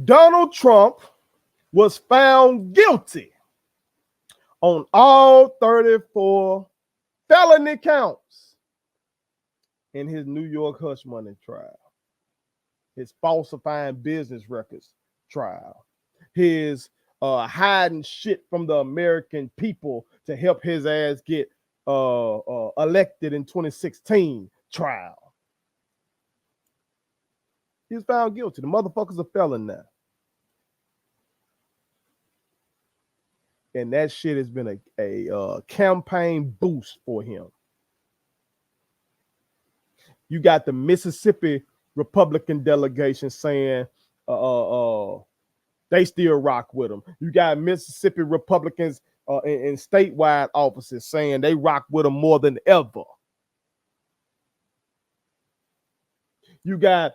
Donald Trump was found guilty on all 34 felony counts in his New York hush money trial, his falsifying business records trial, his hiding shit from the American people to help his ass get elected in 2016 trial. He was found guilty. The motherfucker's a felon now. And that shit has been a campaign boost for him. You got the Mississippi Republican delegation saying they still rock with him. You got Mississippi Republicans in statewide offices saying they rock with him more than ever. You got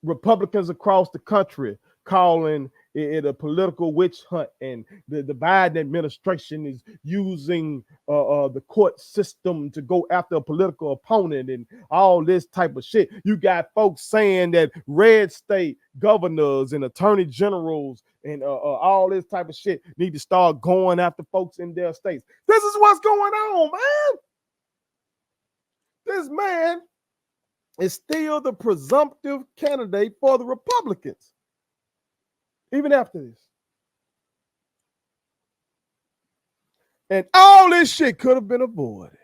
Republicans across the country calling it a political witch hunt, and the Biden administration is using the court system to go after a political opponent and all this type of shit. You got folks saying that red state governors and attorney generals and all this type of shit need to start going after folks in their states. This is what's going on, man. This man is still the presumptive candidate for the Republicans, even after this. And all this shit could have been avoided.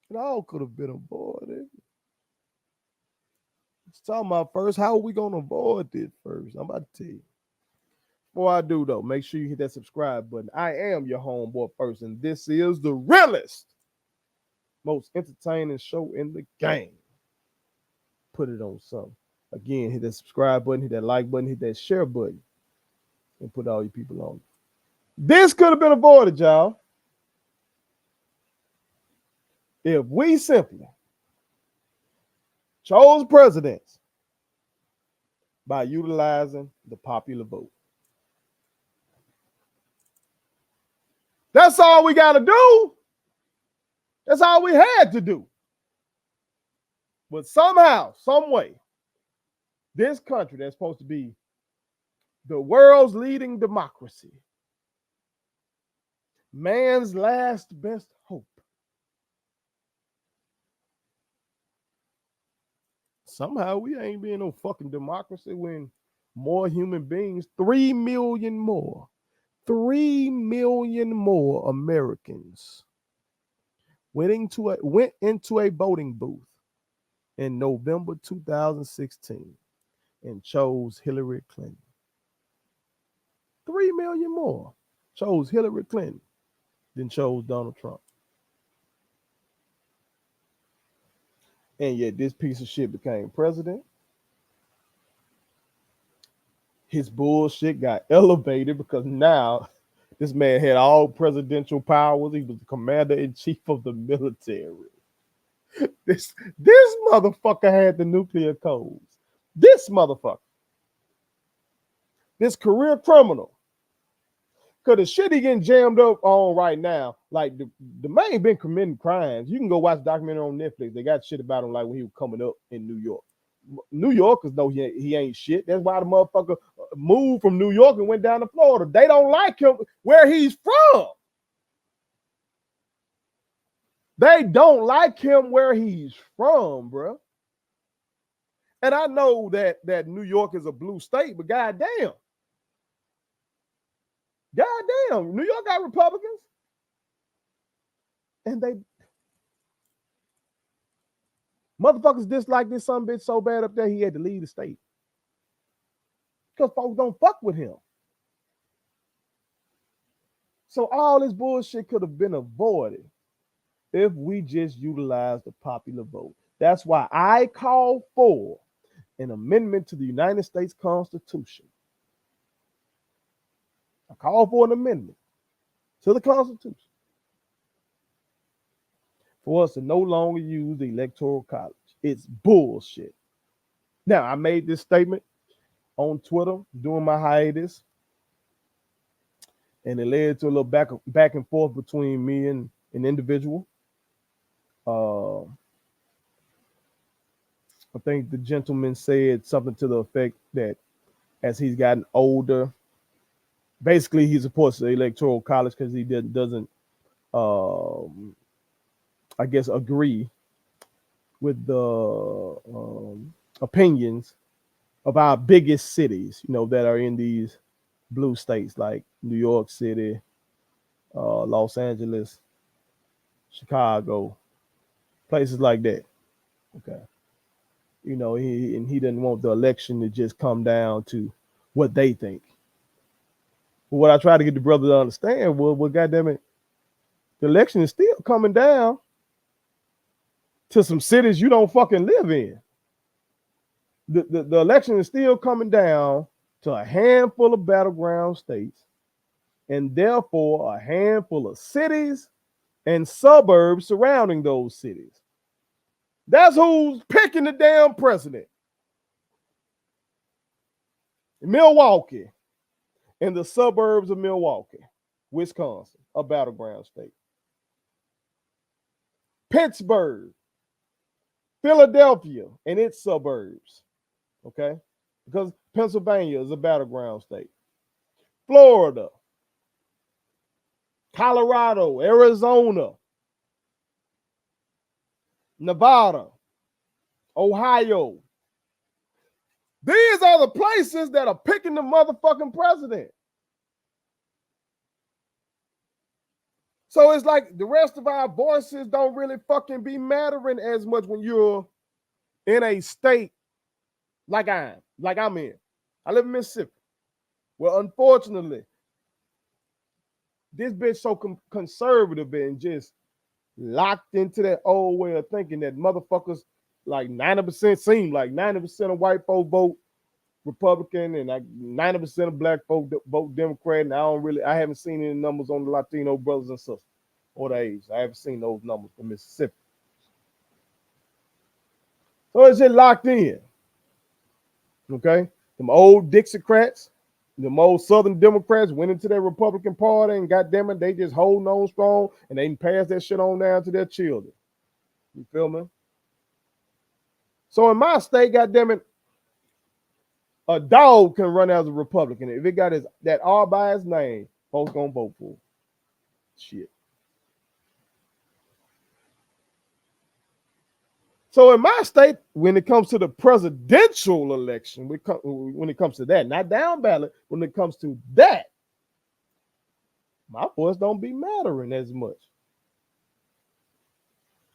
It all could have been avoided. Let's talk about first, how are we going to avoid this first? I'm about to tell you. Before I do, though, make sure you hit that subscribe button. I am your homeboy first, and this is the realest, most entertaining show in the game. Put it on something. Again, hit that subscribe button, hit that like button, hit that share button, and put all you people on. This could have been avoided, y'all, if we simply chose presidents by utilizing the popular vote. That's all we got to do. That's all we had to do. But somehow, some way, this country that's supposed to be the world's leading democracy, man's last best hope, somehow we ain't being no fucking democracy when more human beings, 3 million more Americans went into a voting booth in November 2016 and chose Hillary Clinton. 3 million more chose Hillary Clinton than chose Donald Trump. And yet this piece of shit became president. His bullshit got elevated because now this man had all presidential powers. He was the commander-in-chief of the military. This motherfucker had the nuclear codes. This motherfucker. This career criminal. Because the shit he getting jammed up on right now, like the man been committing crimes. You can go watch a documentary on Netflix. They got shit about him like when he was coming up in New York. New Yorkers know he ain't shit. That's why the motherfucker moved from New York and went down to Florida. They don't like him where he's from. They don't like him where he's from, bro. And I know that New York is a blue state, but goddamn. Goddamn, New York got Republicans. And they motherfuckers dislike this son bitch so bad up there he had to leave the state. Because folks don't fuck with him. So all this bullshit could have been avoided if we just utilized the popular vote. That's why I call for an amendment to the United States Constitution. I call for an amendment to the Constitution for us to no longer use the Electoral College. It's bullshit. Now, I made this statement on Twitter during my hiatus, and it led to a little back and forth between me and an individual. I think the gentleman said something to the effect that as he's gotten older, basically he supports the electoral college because he doesn't I guess, agree with the opinions of our biggest cities, that are in these blue states like New York City, Los Angeles, Chicago, places like that. Okay. He didn't want the election to just come down to what they think. But what I try to get the brother to understand was, well, goddamn it, the election is still coming down to some cities you don't fucking live in. The election is still coming down to a handful of battleground states, and therefore a handful of cities and suburbs surrounding those cities. That's who's picking the damn president. Milwaukee and the suburbs of Milwaukee, Wisconsin, a battleground state. Pittsburgh, Philadelphia and its suburbs, okay? Because Pennsylvania is a battleground state. Florida, Colorado, Arizona, Nevada, Ohio. These are the places that are picking the motherfucking president. So it's like the rest of our voices don't really fucking be mattering as much when you're in a state like I'm in. I live in Mississippi. Well, unfortunately, this bitch so conservative and just locked into that old way of thinking that motherfuckers like 90% seem like 90% of white folks vote Republican and like 90% of black folks vote Democrat. And I haven't seen any numbers on the Latino brothers and sisters or the age. I haven't seen those numbers for Mississippi. So it's just locked in. Okay? Them old Dixiecrats, them old Southern Democrats went into their Republican Party and goddamn it, they just holding on strong and they can pass that shit on down to their children. You feel me? So in my state, goddamn it, a dog can run as a Republican. If it got that R by his name, folks gonna vote for it. Shit. So in my state, when it comes to the presidential election, when it comes to that, not down ballot, when it comes to that, my voice don't be mattering as much.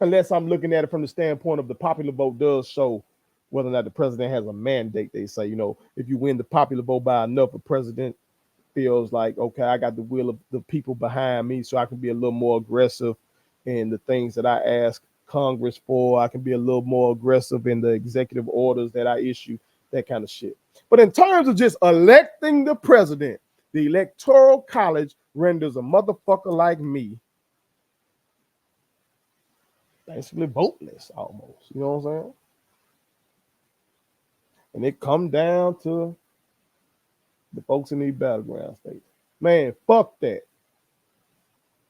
Unless I'm looking at it from the standpoint of the popular vote does show whether or not the president has a mandate. They say, if you win the popular vote by enough, a president feels like, okay, I got the will of the people behind me, so I can be a little more aggressive in the things that I ask Congress for. I can be a little more aggressive in the executive orders that I issue, that kind of shit. But in terms of just electing the president, the Electoral College renders a motherfucker like me basically voteless almost. You know what I'm saying? And it come down to the folks in these battleground states. Man, fuck that.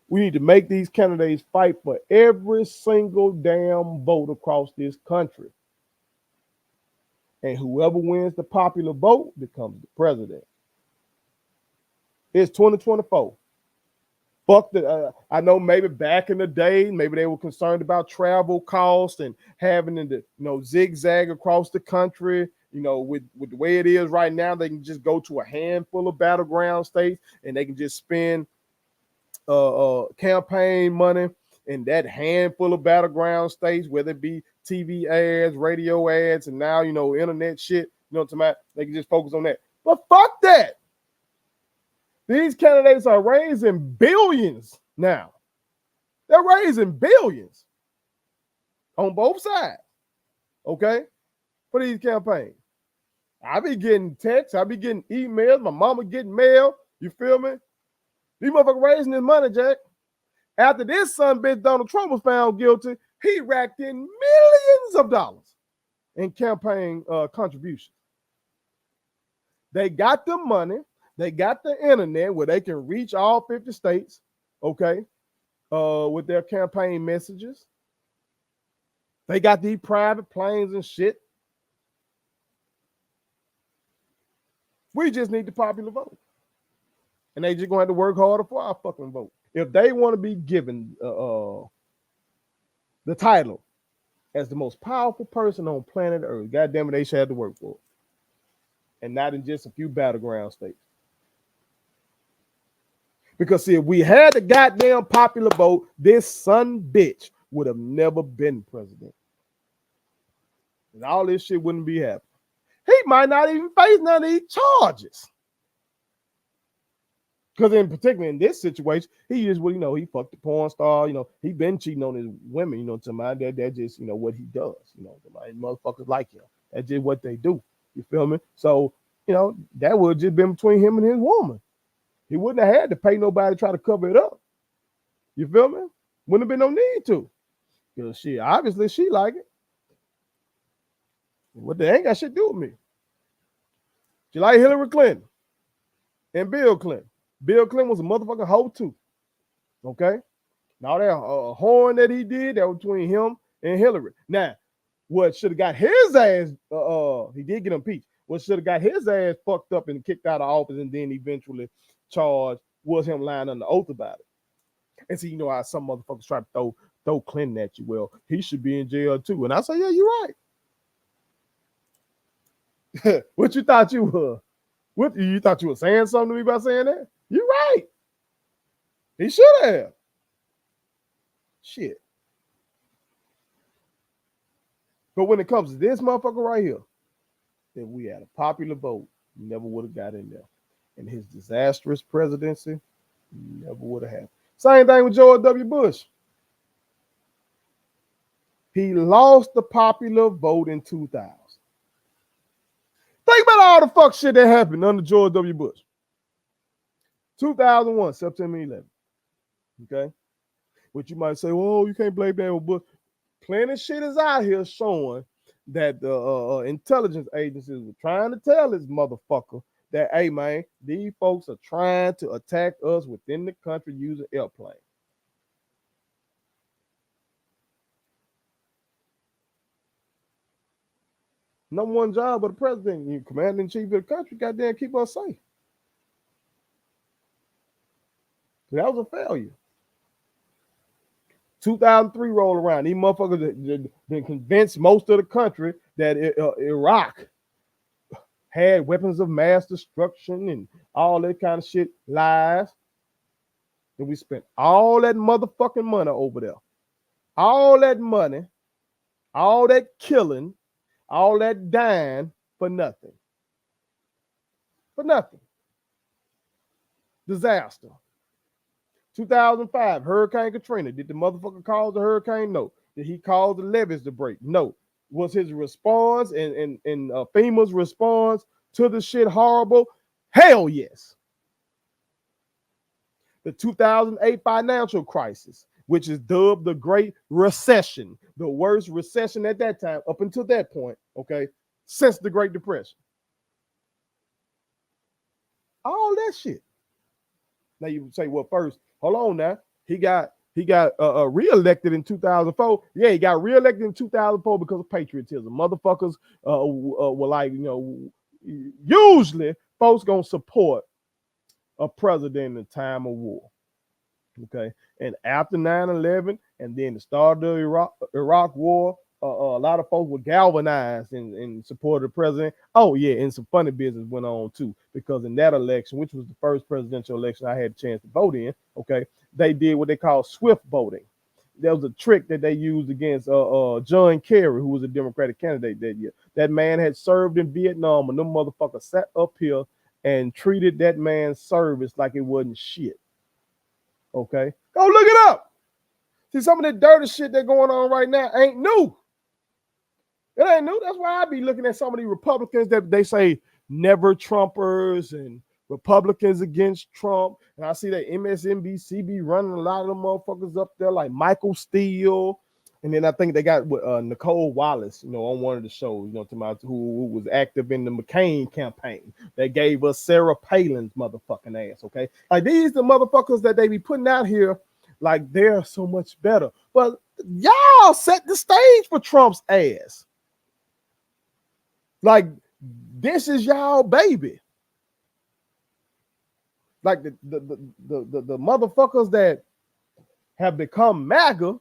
We need to make these candidates fight for every single damn vote across this country. And whoever wins the popular vote becomes the president. It's 2024. Fuck the. I know maybe back in the day, maybe they were concerned about travel costs and having to, zigzag across the country. With the way it is right now, they can just go to a handful of battleground states and they can just spend campaign money in that handful of battleground states, whether it be TV ads, radio ads, and now, internet shit. They can just focus on that. But fuck that. These candidates are raising billions now. They're raising billions on both sides, okay, for these campaigns. I be getting texts. I be getting emails. My mama getting mail. You feel me? These motherfuckers raising this money, Jack. After this son bitch Donald Trump was found guilty, he racked in millions of dollars in campaign contributions. They got the money. They got the internet where they can reach all 50 states, okay, with their campaign messages. They got these private planes and shit We just need the popular vote. And they just going to have to work harder for our fucking vote. If they want to be given the title as the most powerful person on planet Earth, goddamn it, they should have to work for it. And not in just a few battleground states. Because see, if we had the goddamn popular vote, this son bitch would have never been president. And all this shit wouldn't be happening. He might not even face none of these charges. Because in particular in this situation, he just, well, you know, he fucked the porn star, you know, he been cheating on his women, you know, to my dad, that's just, you know, what he does, you know, motherfuckers like him. That's just what they do. You feel me? So, you know, that would have just been between him and his woman. He wouldn't have had to pay nobody to try to cover it up. You feel me? Wouldn't have been no need to. Because shit, obviously she like it. What they ain't got shit to do with me. She like Hillary Clinton and Bill Clinton. Bill Clinton was a motherfucking hoe too. Okay? Now that horn that he did, that was between him and Hillary. Now, what should have got his ass, he did get impeached. What should have got his ass fucked up and kicked out of office and then eventually charged was him lying under oath about it. And see, you know how some motherfuckers try to throw Clinton at you. Well, he should be in jail too. And I say, yeah, you're right. What you thought you were? What you thought you were saying something to me about saying that? You're right. He should have. Shit. But when it comes to this motherfucker right here, if we had a popular vote, he never would have got in there. And his disastrous presidency never would have happened. Same thing with George W. Bush. He lost the popular vote in 2000. Think about all the fuck shit that happened under George W. Bush. 2001, September 11th. Okay? Which you might say, well, you can't blame that on Bush. Plenty of shit is out here showing that the intelligence agencies were trying to tell this motherfucker that, hey, man, these folks are trying to attack us within the country using airplanes. Number one job of the president, you commander-in-chief of the country, goddamn keep us safe. That was a failure. 2003 rolled around. These motherfuckers been convinced most of the country that Iraq had weapons of mass destruction and all that kind of shit, lies. And we spent all that motherfucking money over there. All that money, all that killing, all that dying for nothing. For nothing. Disaster. 2005, Hurricane Katrina. Did the motherfucker cause the hurricane? No. Did he cause the levees to break? No. Was his response and FEMA's response to the shit horrible? Hell yes. The 2008 financial crisis, which is dubbed the Great Recession, the worst recession at that time up until that point, okay, since the Great Depression. All that shit. Now you say, well, first, hold on now. He got reelected in 2004. Yeah, he got reelected in 2004 because of patriotism. Motherfuckers were like, you know, usually folks gonna support a president in a time of war. Okay, and after 9/11 and then the start of the Iraq war, a lot of folks were galvanized in support of the president. Oh yeah, and some funny business went on too, because in that election, which was the first presidential election I had a chance to vote in, okay, they did what they call swift voting. There was a trick that they used against John Kerry, who was a Democratic candidate that year. That man had served in Vietnam, and them motherfuckers sat up here and treated that man's service like it wasn't shit. Okay, go look it up. See, some of the dirty shit that's going on right now ain't new. It ain't new. That's why I be looking at some of these Republicans that they say never Trumpers and Republicans against Trump. And I see that MSNBC be running a lot of them motherfuckers up there like Michael Steele. And then I think they got Nicole Wallace, you know, on one of the shows, you know, who was active in the McCain campaign. They gave us Sarah Palin's motherfucking ass, okay? Like, these the motherfuckers that they be putting out here like they're so much better. But y'all set the stage for Trump's ass. Like, this is y'all baby. Like the motherfuckers that have become MAGA, a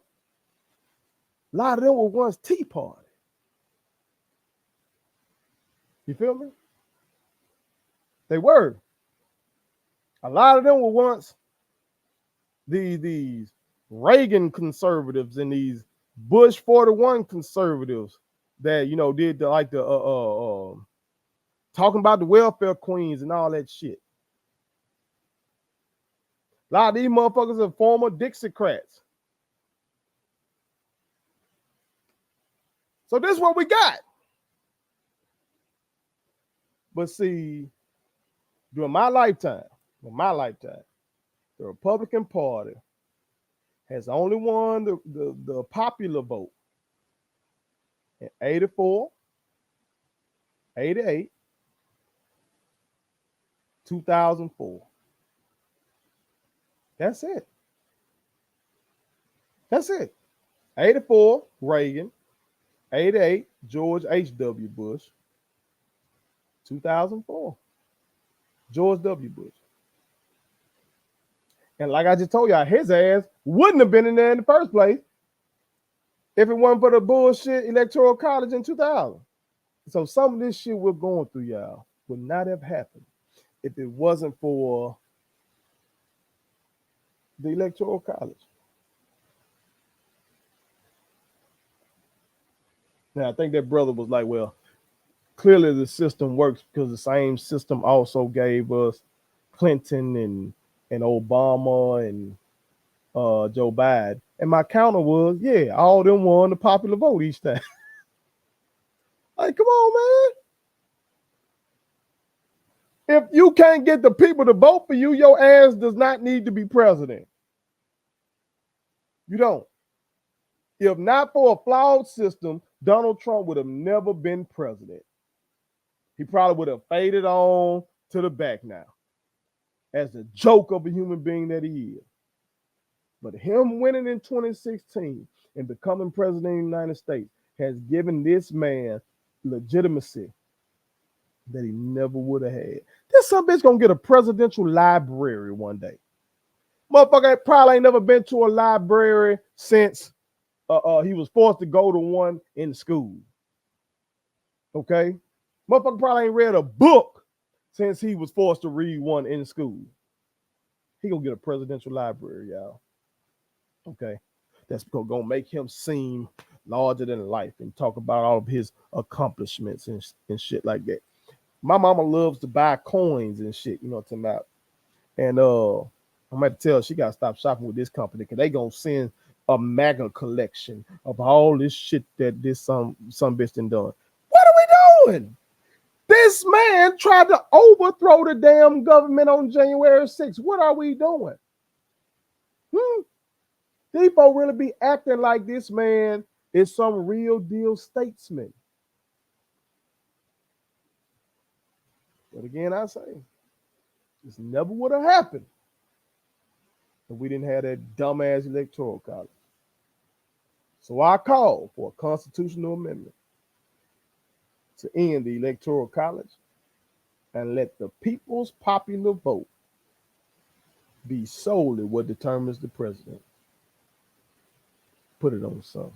lot of them were once Tea Party. You feel me? They were. A lot of them were once these Reagan conservatives and these Bush 41 conservatives that, you know, did talking about the welfare queens and all that shit. A lot of these motherfuckers are former Dixiecrats. So this is what we got. But see, during my lifetime, the Republican Party has only won the popular vote in 84, 88, 2004. That's it. That's it. 84, Reagan. 88, George H.W. Bush. 2004, George W. Bush. And like I just told y'all, his ass wouldn't have been in there in the first place if it wasn't for the bullshit electoral college in 2000. So some of this shit we're going through, y'all, would not have happened if it wasn't for the electoral college. Now, I think that brother was like, well, clearly the system works because the same system also gave us Clinton and Obama and Joe Biden. And my counter was, yeah, all of them won the popular vote each time. Like, come on, man. If you can't get the people to vote for you, your ass does not need to be president. You don't. If not for a flawed system, Donald Trump would have never been president. He probably would have faded on to the back now as a joke of a human being that he is. But him winning in 2016 and becoming president of the United States has given this man legitimacy that he never would have had. This some bitch gonna get a presidential library one day. Motherfucker probably ain't never been to a library since he was forced to go to one in school. Okay? Motherfucker probably ain't read a book since he was forced to read one in school. He gonna get a presidential library, y'all. Okay? That's gonna make him seem larger than life and talk about all of his accomplishments and shit like that. My mama loves to buy coins and shit, you know what I'm talking about. And I'm going to tell her she got to stop shopping with this company because they going to send a MAGA collection of all this shit that this some bitch done done. What are we doing? This man tried to overthrow the damn government on January 6th. What are we doing? These folks really be acting like this man is some real deal statesman. But again, I say, this never would have happened if we didn't have that dumbass electoral college. So I call for a constitutional amendment to end the electoral college and let the people's popular vote be solely what determines the president. Put it on, son.